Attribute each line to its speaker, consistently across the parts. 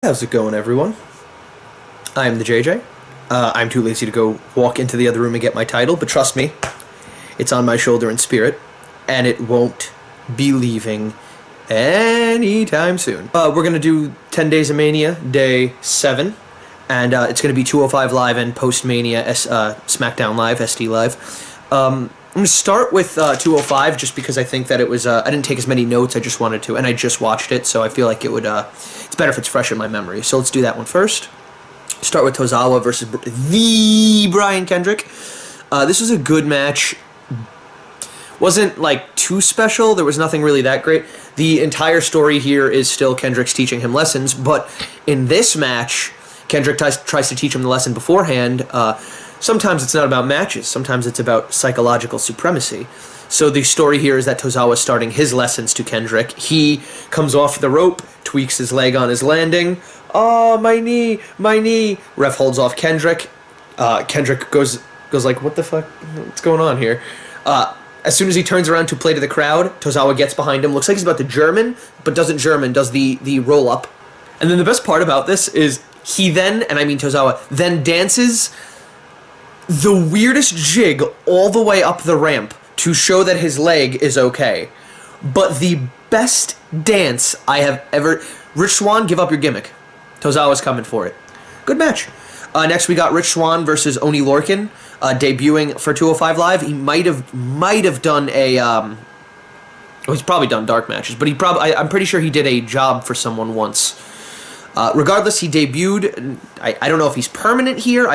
Speaker 1: How's it going, everyone? I'm the JJ. I'm too lazy to go walk into the other room and get my title, but trust me, it's on my shoulder in spirit, and it won't be leaving anytime soon. We're gonna do 10 Days of Mania, Day 7, and it's gonna be 205 Live and post-Mania SmackDown Live, SD Live. I'm gonna start with 205 just because I think that it was, I didn't take as many notes, I just wanted to, and I just watched it, so I feel like it would, it's better if it's fresh in my memory. So let's do that one first. Start with Tozawa versus the Brian Kendrick. This was a good match. Wasn't like too special. There was nothing really that great. The entire story here is still Kendrick's teaching him lessons, but in this match, Kendrick tries to teach him the lesson beforehand. Sometimes it's not about matches. Sometimes it's about psychological supremacy. So the story here is that Tozawa is starting his lessons to Kendrick. He comes off the rope, tweaks his leg on his landing. Oh, my knee, my knee. Ref holds off Kendrick. Kendrick goes like, what the fuck? What's going on here? As soon as he turns around to play to the crowd, Tozawa gets behind him. Looks like he's about to German, but doesn't German, does the roll up. And then the best part about this is he then, and I mean Tozawa, then dances the weirdest jig all the way up the ramp to show that his leg is okay. But the best dance I have ever... Rich Swann, give up your gimmick. Tozawa's coming for it. Good match. Next we got Rich Swann versus Oni Lorcan, debuting for 205 Live. He might have done a... well, he's probably done dark matches, but I'm pretty sure he did a job for someone once. Regardless, he debuted. I don't know if he's permanent here.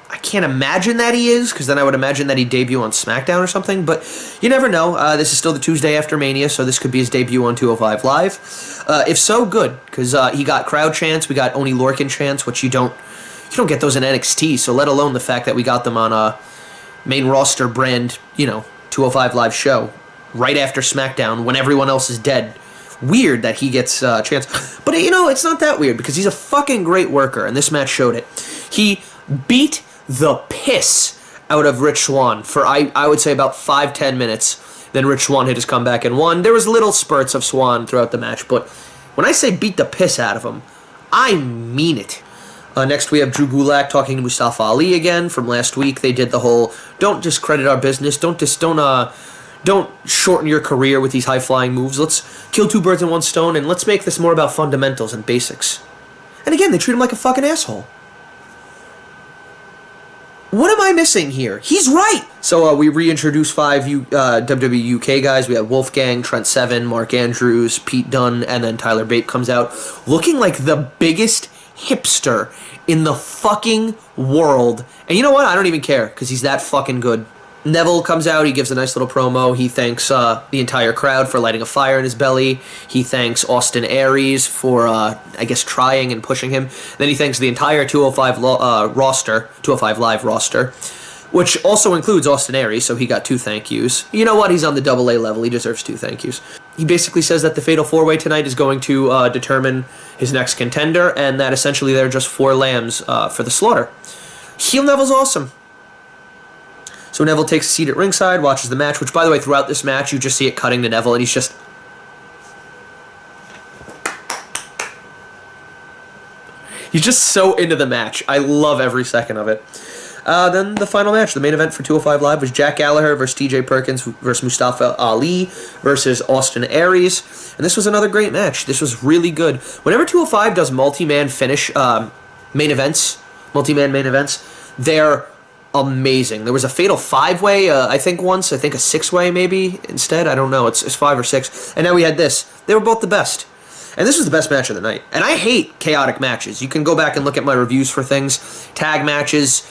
Speaker 1: I can't imagine that he is, because then I would imagine that he'd debut on SmackDown or something, but you never know. This is still the Tuesday after Mania, so this could be his debut on 205 Live. If so, good, because he got crowd chants, we got Oni Lorcan chants, which you don't get those in NXT, so let alone the fact that we got them on a main roster brand, 205 Live show, right after SmackDown, when everyone else is dead. Weird that he gets chants. But, it's not that weird, because he's a fucking great worker, and this match showed it. He beat the piss out of Rich Swann for, I would say, about 5-10 minutes. Then Rich Swann hit his comeback and won. There was little spurts of Swann throughout the match, but when I say beat the piss out of him, I mean it. Next we have Drew Gulak talking to Mustafa Ali again from last week. They did the whole, don't discredit our business, don't shorten your career with these high-flying moves. Let's kill two birds in one stone, and let's make this more about fundamentals and basics. And again, they treat him like a fucking asshole. What am I missing here? He's right! So we reintroduced 5 WWE UK guys. We have Wolfgang, Trent Seven, Mark Andrews, Pete Dunne, and then Tyler Bate comes out looking like the biggest hipster in the fucking world. And you know what? I don't even care, because he's that fucking good. Neville comes out, he gives a nice little promo, he thanks the entire crowd for lighting a fire in his belly, he thanks Austin Aries for, I guess, trying and pushing him, then he thanks the entire 205 Live roster, which also includes Austin Aries, so he got 2 thank yous. You know what, he's on the AA level, he deserves 2 thank yous. He basically says that the Fatal 4-Way tonight is going to determine his next contender, and that essentially they're just 4 lambs for the slaughter. Heel Neville's awesome. So Neville takes a seat at ringside, watches the match, which, by the way, throughout this match, you just see it cutting to Neville, and he's just... He's just so into the match. I love every second of it. Then the final match, the main event for 205 Live, was Jack Gallagher versus TJ Perkins versus Mustafa Ali versus Austin Aries. And this was another great match. This was really good. Whenever 205 does multi-man finish main events, they're amazing. There was a Fatal 5-Way, I think once. I think a 6-Way maybe instead. I don't know. It's 5 or 6. And now we had this. They were both the best. And this was the best match of the night. And I hate chaotic matches. You can go back and look at my reviews for things. Tag matches,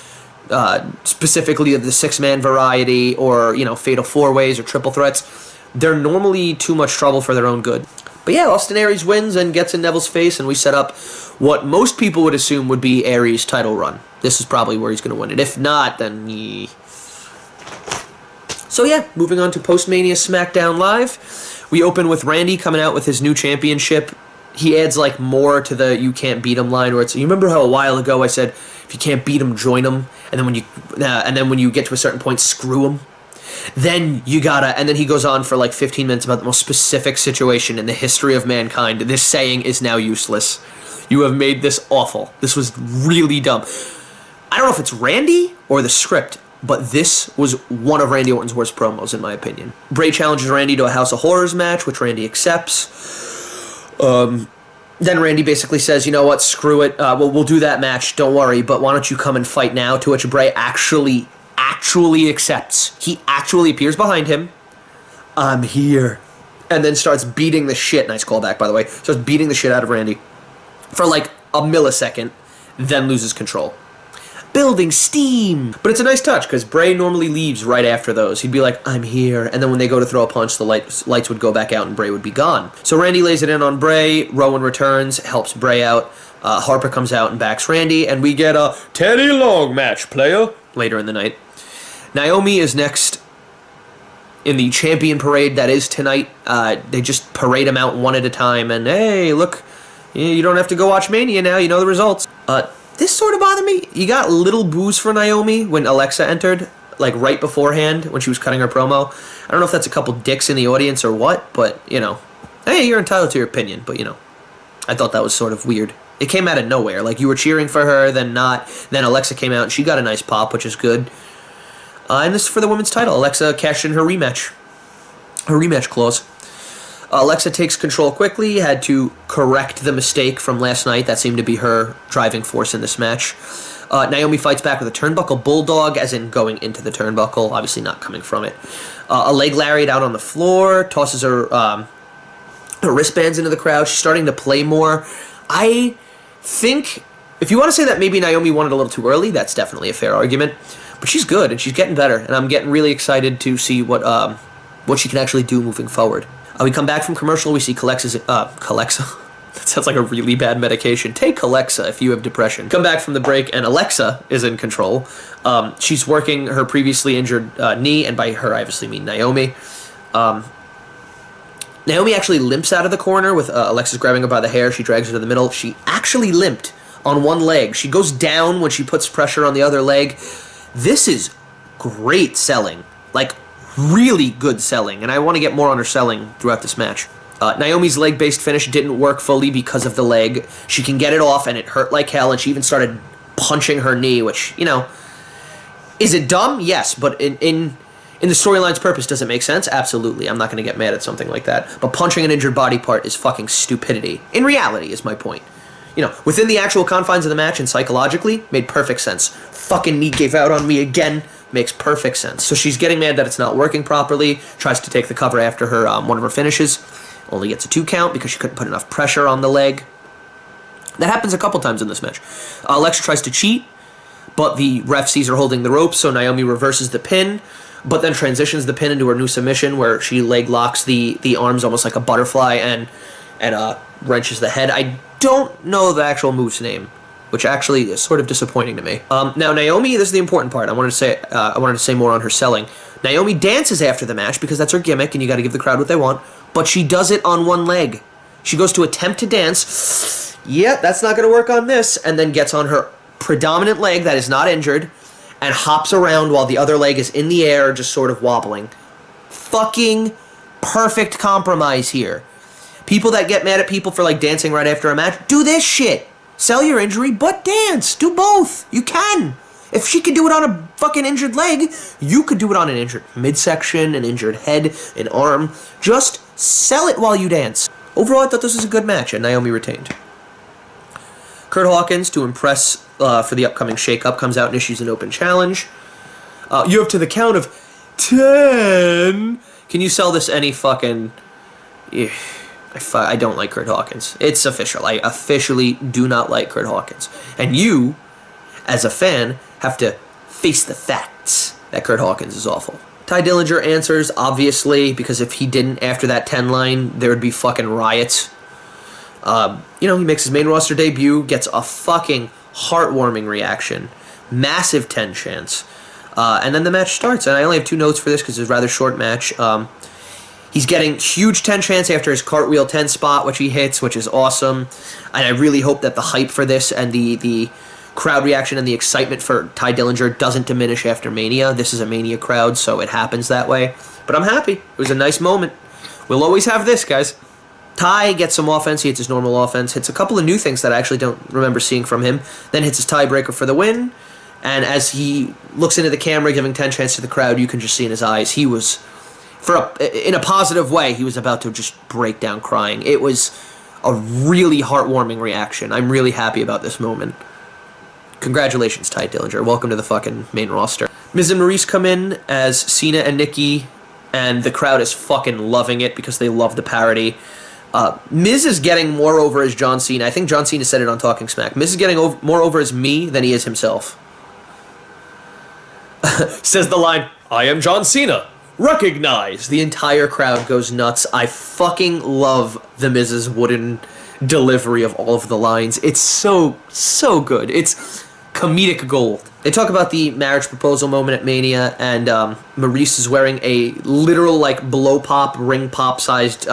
Speaker 1: specifically of the 6-man variety, or, Fatal 4-Ways or triple threats. They're normally too much trouble for their own good. But yeah, Austin Aries wins and gets in Neville's face, and we set up what most people would assume would be Aries' title run. This is probably where he's going to win it. If not, then So yeah, moving on to post-Mania SmackDown Live. We open with Randy coming out with his new championship. He adds like more to the "you can't beat him" line, where it's, you remember how a while ago I said, if you can't beat him, join him, and then when you get to a certain point, screw him. Then you gotta, and then he goes on for like 15 minutes about the most specific situation in the history of mankind. This saying is now useless. You have made this awful. This was really dumb. I don't know if it's Randy or the script, but this was one of Randy Orton's worst promos, in my opinion. Bray challenges Randy to a House of Horrors match, which Randy accepts. Then Randy basically says, you know what, screw it. We'll do that match, don't worry, but why don't you come and fight now? To which Bray actually accepts. He actually appears behind him. I'm here. And then starts beating the shit, nice callback, by the way, starts beating the shit out of Randy for like a millisecond, then loses control. Building steam. But it's a nice touch, because Bray normally leaves right after those. He'd be like, I'm here. And then when they go to throw a punch, the lights would go back out and Bray would be gone. So Randy lays it in on Bray. Rowan returns, helps Bray out. Harper comes out and backs Randy. And we get a Teddy Long match, player, later in the night. Naomi is next in the champion parade that is tonight. They just parade them out one at a time. And, hey, look, you don't have to go watch Mania now. You know the results. This sort of bothered me. You got little boos for Naomi when Alexa entered, like right beforehand when she was cutting her promo. I don't know if that's a couple dicks in the audience or what, but, you know, hey, you're entitled to your opinion, but, you know, I thought that was sort of weird. It came out of nowhere. Like, you were cheering for her, then not. Then Alexa came out and she got a nice pop, which is good. And this is for the women's title. Alexa cashed in her rematch clause. Alexa takes control quickly, had to correct the mistake from last night. That seemed to be her driving force in this match. Naomi fights back with a turnbuckle bulldog, as in going into the turnbuckle, obviously not coming from it. A leg lariat out on the floor, tosses her wristbands into the crowd. She's starting to play more. I think, if you want to say that maybe Naomi won it a little too early, that's definitely a fair argument. But she's good, and she's getting better, and I'm getting really excited to see what she can actually do moving forward. We come back from commercial. We see Calexa. That sounds like a really bad medication. Take Calexa if you have depression. Come back from the break, and Alexa is in control. She's working her previously injured knee, and by her, I obviously mean Naomi. Naomi actually limps out of the corner with Alexa's grabbing her by the hair. She drags her to the middle. She actually limped on one leg. She goes down when she puts pressure on the other leg. This is great selling. Like, really good selling, and I want to get more on her selling throughout this match. Naomi's leg-based finish didn't work fully because of the leg. She can get it off, and it hurt like hell, and she even started punching her knee, which, you know, is it dumb? Yes, but in the storyline's purpose, does it make sense? Absolutely. I'm not going to get mad at something like that. But punching an injured body part is fucking stupidity. In reality, is my point. You know, within the actual confines of the match and psychologically, made perfect sense. Fucking knee gave out on me again. Makes perfect sense. So she's getting mad that it's not working properly, tries to take the cover after her one of her finishes, only gets a 2 count because she couldn't put enough pressure on the leg. That happens a couple times in this match. Alexa tries to cheat, but the ref sees her holding the rope, so Naomi reverses the pin, but then transitions the pin into her new submission where she leg locks the arms almost like a butterfly and wrenches the head. I don't know the actual move's name, which actually is sort of disappointing to me. Now, Naomi, this is the important part. I wanted to say more on her selling. Naomi dances after the match because that's her gimmick, and you got to give the crowd what they want. But she does it on one leg. She goes to attempt to dance. Yep, that's not going to work on this, and then gets on her predominant leg that is not injured, and hops around while the other leg is in the air, just sort of wobbling. Fucking perfect compromise here. People that get mad at people for like dancing right after a match, do this shit. Sell your injury, but dance. Do both. You can. If she could do it on a fucking injured leg, you could do it on an injured midsection, an injured head, an arm. Just sell it while you dance. Overall, I thought this was a good match, and Naomi retained. Kurt Hawkins, to impress for the upcoming shakeup, comes out and issues an open challenge. You have to the count of 10. Can you sell this any fucking... I don't like Kurt Hawkins. It's official. I officially do not like Kurt Hawkins. And you, as a fan, have to face the facts that Kurt Hawkins is awful. Ty Dillinger answers, obviously, because if he didn't after that 10 line, there would be fucking riots. You know, he makes his main roster debut, gets a fucking heartwarming reaction. Massive 10 chance. And then the match starts. And I only have 2 notes for this because it's a rather short match. He's getting huge 10 chance after his cartwheel 10 spot, which he hits, which is awesome. And I really hope that the hype for this and the crowd reaction and the excitement for Ty Dillinger doesn't diminish after Mania. This is a Mania crowd, so it happens that way. But I'm happy. It was a nice moment. We'll always have this, guys. Tai gets some offense. He hits his normal offense. Hits a couple of new things that I actually don't remember seeing from him. Then hits his tiebreaker for the win. And as he looks into the camera, giving 10 chance to the crowd, you can just see in his eyes, he was, in a positive way, he was about to just break down crying. It was a really heartwarming reaction. I'm really happy about this moment. Congratulations, Ty Dillinger. Welcome to the fucking main roster. Miz and Maurice come in as Cena and Nikki, and the crowd is fucking loving it because they love the parody. Miz is getting more over as John Cena. I think John Cena said it on Talking Smack. Miz is getting more over as me than he is himself. Says the line, "I am John Cena. Recognize!" The entire crowd goes nuts. I fucking love the Miz's wooden delivery of all of the lines. It's so good. It's comedic gold. They talk about the marriage proposal moment at Mania, and Maurice is wearing a literal, like, blow pop, ring pop sized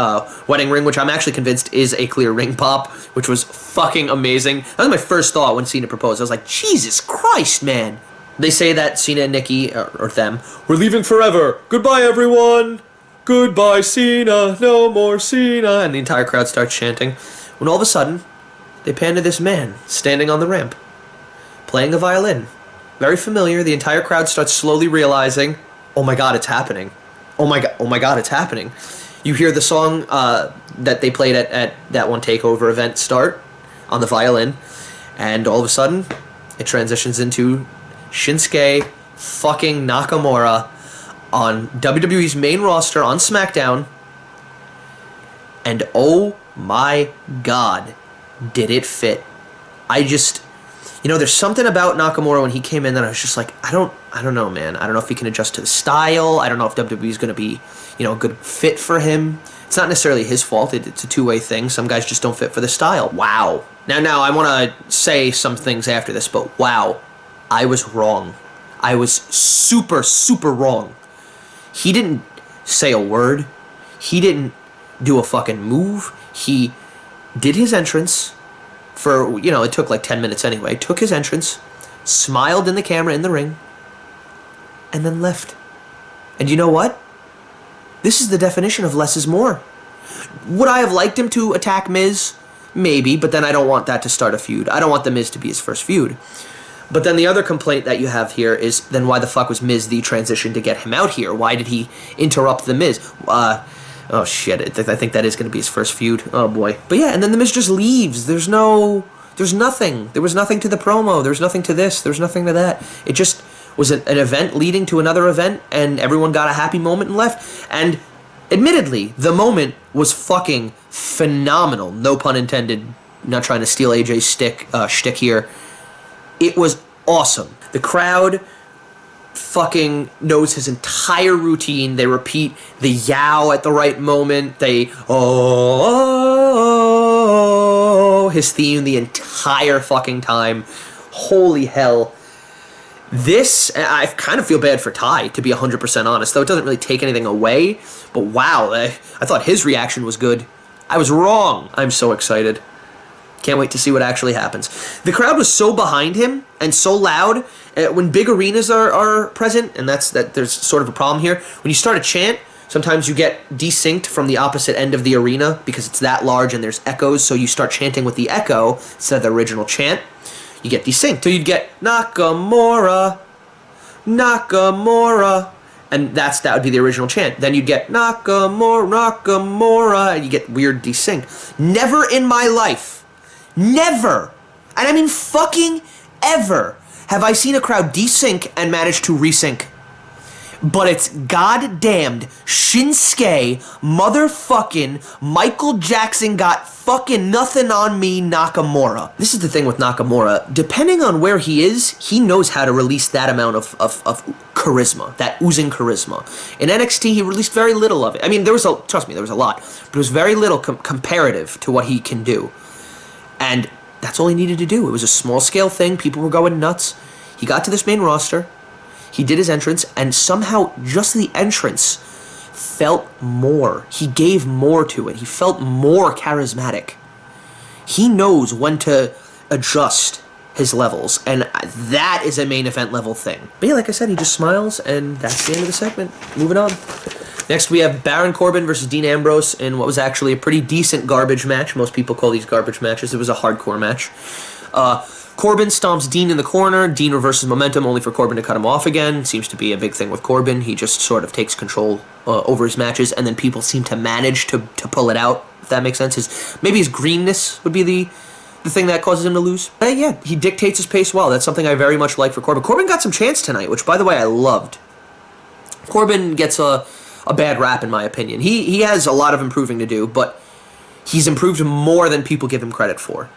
Speaker 1: wedding ring, which I'm actually convinced is a clear ring pop, which was fucking amazing. That was my first thought when Cena proposed. I was like, Jesus Christ, man. They say that Cena and Nikki, or them, "We're leaving forever. Goodbye, everyone. Goodbye, Cena. No more Cena." And the entire crowd starts chanting. When all of a sudden, they pan to this man standing on the ramp, playing a violin. Very familiar. The entire crowd starts slowly realizing, oh my god, it's happening. Oh my god, it's happening. You hear the song that they played at that one takeover event start on the violin, and all of a sudden, it transitions into Shinsuke fucking Nakamura on WWE's main roster on SmackDown, and oh my god, did it fit. There's something about Nakamura when he came in that I was just like, I don't know, man. I don't know if he can adjust to the style. I don't know if WWE is going to be, a good fit for him. It's not necessarily his fault. It's a two-way thing. Some guys just don't fit for the style. Wow. Now, I want to say some things after this, but wow, I was wrong. I was super, super wrong. He didn't say a word. He didn't do a fucking move. He did his entrance for, it took like 10 minutes anyway. Took his entrance, smiled in the camera in the ring, and then left. And you know what? This is the definition of less is more. Would I have liked him to attack Miz? Maybe, but then I don't want that to start a feud. I don't want the Miz to be his first feud. But then the other complaint that you have here is, then why the fuck was Miz the transition to get him out here? Why did he interrupt the Miz? Oh shit, I think that is going to be his first feud. Oh boy. But yeah, and then the Miz just leaves. There's nothing. There was nothing to the promo. There's nothing to this. There's nothing to that. It just was an event leading to another event, and everyone got a happy moment and left. And admittedly, the moment was fucking phenomenal. No pun intended. Not trying to steal AJ's shtick here. It was awesome. The crowd fucking knows his entire routine. They repeat the yow at the right moment. They his theme the entire fucking time. Holy hell. This, I kind of feel bad for Ty, to be 100% honest, though it doesn't really take anything away. But wow, I thought his reaction was good. I was wrong. I'm so excited. Can't wait to see what actually happens. The crowd was so behind him and so loud. When big arenas are present, and there's sort of a problem here. When you start a chant, sometimes you get desynced from the opposite end of the arena because it's that large and there's echoes. So you start chanting with the echo instead of the original chant. You get desynced. So you'd get Nakamura, Nakamura, and that would be the original chant. Then you'd get Nakamura, Nakamura, and you get weird desync. Never in my life. Never, and I mean fucking ever, have I seen a crowd desync and manage to resync. But it's goddamned Shinsuke motherfucking Michael Jackson got fucking nothing on me Nakamura. This is the thing with Nakamura. Depending on where he is, he knows how to release that amount of charisma, that oozing charisma. In NXT, he released very little of it. I mean, trust me, there was a lot, but it was very little comparative to what he can do. And that's all he needed to do. It was a small-scale thing. People were going nuts. He got to this main roster. He did his entrance, and somehow just the entrance felt more. He gave more to it. He felt more charismatic. He knows when to adjust his levels, and that is a main event level thing. But yeah, like I said, he just smiles, and that's the end of the segment. Moving on. Next, we have Baron Corbin versus Dean Ambrose in what was actually a pretty decent garbage match. Most people call these garbage matches. It was a hardcore match. Corbin stomps Dean in the corner. Dean reverses momentum only for Corbin to cut him off again. Seems to be a big thing with Corbin. He just sort of takes control over his matches, and then people seem to manage to pull it out, if that makes sense. Maybe his greenness would be the thing that causes him to lose. But yeah, he dictates his pace well. That's something I very much like for Corbin. Corbin got some chance tonight, which, by the way, I loved. Corbin gets a bad rap, in my opinion. He has a lot of improving to do, but he's improved more than people give him credit for.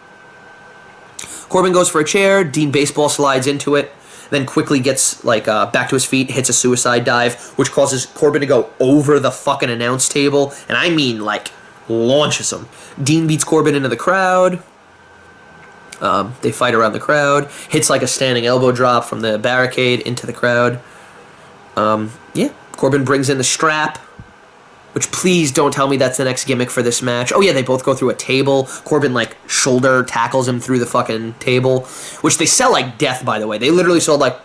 Speaker 1: Corbin goes for a chair. Dean baseball slides into it, then quickly gets back to his feet, hits a suicide dive, which causes Corbin to go over the fucking announce table, and I mean launches him. Dean beats Corbin into the crowd. They fight around the crowd. Hits a standing elbow drop from the barricade into the crowd. Yeah, Corbin brings in the strap, which please don't tell me that's the next gimmick for this match. Oh yeah, they both go through a table. Corbin shoulder tackles him through the fucking table, which they sell like death, by the way. They literally sold like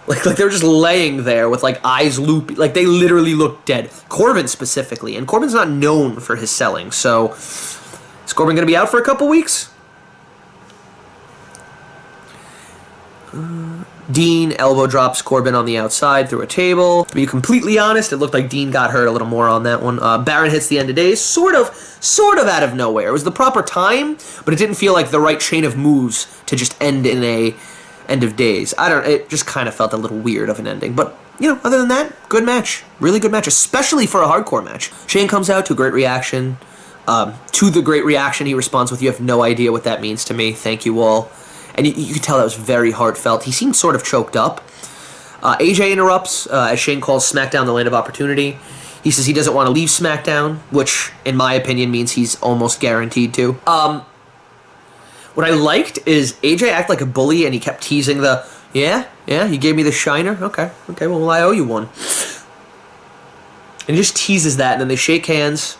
Speaker 1: they were just laying there with eyes loopy. They literally look dead. Corbin specifically, and Corbin's not known for his selling. So is Corbin gonna be out for a couple weeks? Dean elbow drops Corbin on the outside through a table. To be completely honest, it looked like Dean got hurt a little more on that one. Baron hits the end of days, sort of out of nowhere. It was the proper time, but it didn't feel like the right chain of moves to just end in a end of days. It just kind of felt a little weird of an ending. But, other than that, good match. Really good match, especially for a hardcore match. Shane comes out to a great reaction. To the great reaction, he responds with, "You have no idea what that means to me. Thank you all." And you could tell that was very heartfelt. He seemed sort of choked up. AJ interrupts as Shane calls SmackDown the land of opportunity. He says he doesn't want to leave SmackDown, which, in my opinion, means he's almost guaranteed to. What I liked is AJ acted like a bully, and he kept teasing yeah, you gave me the shiner? Okay, well, I owe you one. And he just teases that, and then they shake hands.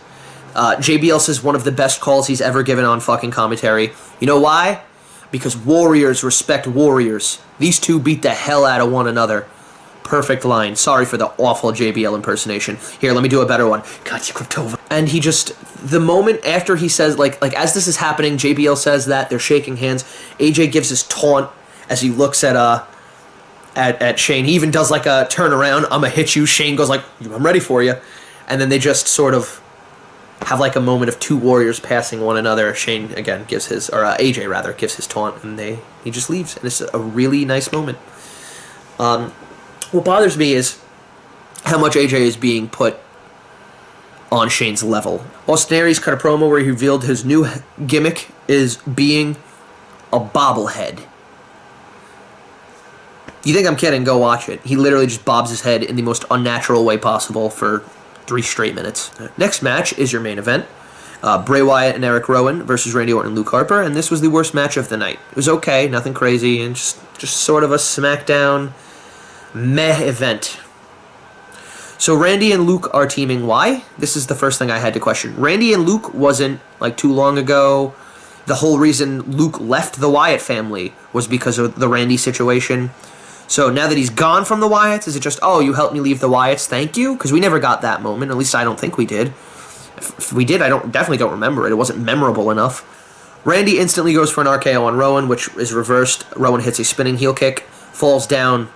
Speaker 1: JBL says one of the best calls he's ever given on fucking commentary. You know why? Because warriors respect warriors. These two beat the hell out of one another. Perfect line. Sorry for the awful JBL impersonation. Here, let me do a better one. God, you clipped over. And he just, the moment after he says, as this is happening, JBL says that, they're shaking hands. AJ gives his taunt as he looks at Shane. He even does a turn around. I'm gonna hit you. Shane goes I'm ready for you. And then they just sort of have a moment of two warriors passing one another. Shane again gives his, or AJ rather, gives his taunt, and he just leaves, and it's a really nice moment. What bothers me is how much AJ is being put on Shane's level. Austin Aries cut a promo where he revealed his new gimmick is being a bobblehead. You think I'm kidding? Go watch it. He literally just bobs his head in the most unnatural way possible for 3 straight minutes. Next match is your main event. Bray Wyatt and Eric Rowan versus Randy Orton and Luke Harper, and this was the worst match of the night. It was okay, nothing crazy, and just sort of a SmackDown meh event. So Randy and Luke are teaming. Why? This is the first thing I had to question. Randy and Luke wasn't too long ago. The whole reason Luke left the Wyatt family was because of the Randy situation. So now that he's gone from the Wyatts, is it just, oh, you helped me leave the Wyatts, thank you? Because we never got that moment. At least I don't think we did. If we did, I definitely don't remember it. It wasn't memorable enough. Randy instantly goes for an RKO on Rowan, which is reversed. Rowan hits a spinning heel kick, falls down,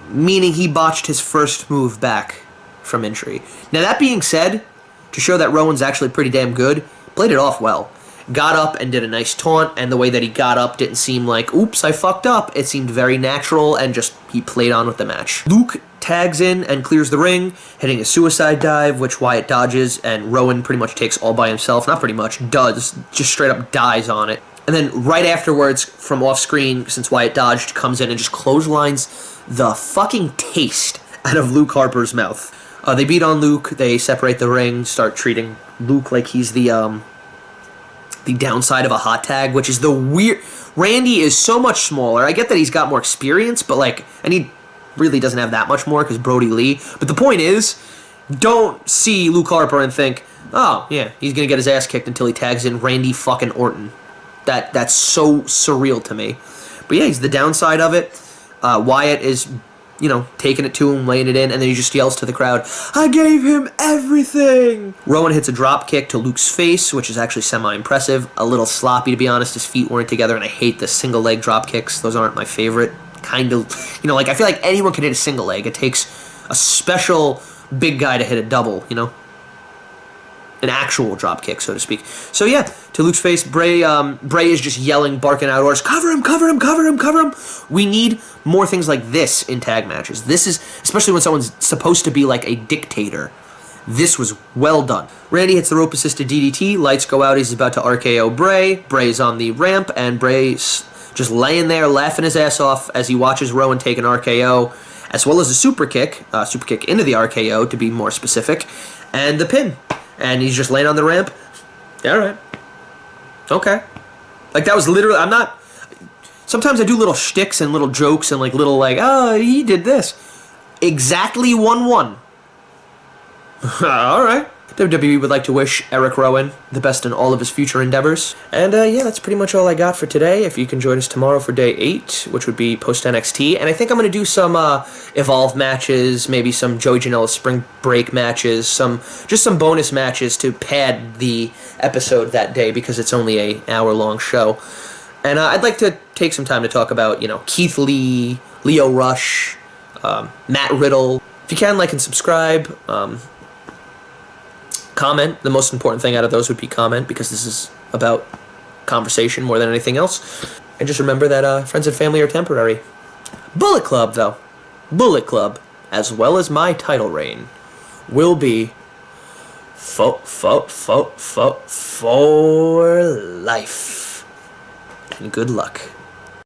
Speaker 1: meaning he botched his first move back from injury. Now that being said, to show that Rowan's actually pretty damn good, played it off well. Got up and did a nice taunt, and the way that he got up didn't seem like, oops, I fucked up. It seemed very natural, and just, he played on with the match. Luke tags in and clears the ring, hitting a suicide dive, which Wyatt dodges, and Rowan pretty much takes all by himself. Not pretty much, does. Just straight up dies on it. And then right afterwards, from off screen, since Wyatt dodged, comes in and just clotheslines the fucking taste out of Luke Harper's mouth. They beat on Luke, they separate the ring, start treating Luke like he's the downside of a hot tag, which is the weird. Randy is so much smaller. I get that he's got more experience, but and he really doesn't have that much more because Brody Lee. But the point is, don't see Luke Harper and think, oh yeah, he's gonna get his ass kicked until he tags in Randy fucking Orton. That's so surreal to me. But yeah, he's the downside of it. Wyatt is you know, taking it to him, laying it in, and then he just yells to the crowd, "I gave him everything!" Rowan hits a drop kick to Luke's face, which is actually semi-impressive. A little sloppy, to be honest. His feet weren't together, and I hate the single leg drop kicks. Those aren't my favorite. Kind of, you know, like, I feel like anyone can hit a single leg. It takes a special big guy to hit a double, you know? An actual drop kick, so to speak. So yeah, to Luke's face, Bray is just yelling, barking out orders, "Cover him, cover him, cover him, cover him!" We need more things like this in tag matches. This is, especially when someone's supposed to be like a dictator, this was well done. Randy hits the rope-assisted DDT, lights go out, he's about to RKO Bray. Bray's on the ramp, and Bray's just laying there, laughing his ass off as he watches Rowan take an RKO, as well as a super kick into the RKO, to be more specific, and the pin. And he's just laying on the ramp. Alright. Okay. Like, that was literally, I'm not, sometimes I do little shticks and little jokes and like little like, oh, he did this. Exactly 1-1. Alright. WWE would like to wish Eric Rowan the best in all of his future endeavors. And yeah, that's pretty much all I got for today. If you can join us tomorrow for day 8, which would be post-NXT. And I think I'm going to do some Evolve matches, maybe some Joey Janela's Spring Break matches, just some bonus matches to pad the episode that day, because it's only an hour-long show. And I'd like to take some time to talk about, you know, Keith Lee, Lio Rush, Matt Riddle. If you can, like and subscribe. Comment. The most important thing out of those would be comment, because this is about conversation more than anything else. And just remember that friends and family are temporary. Bullet Club, though. Bullet Club, as well as my title reign, will be for life. And good luck.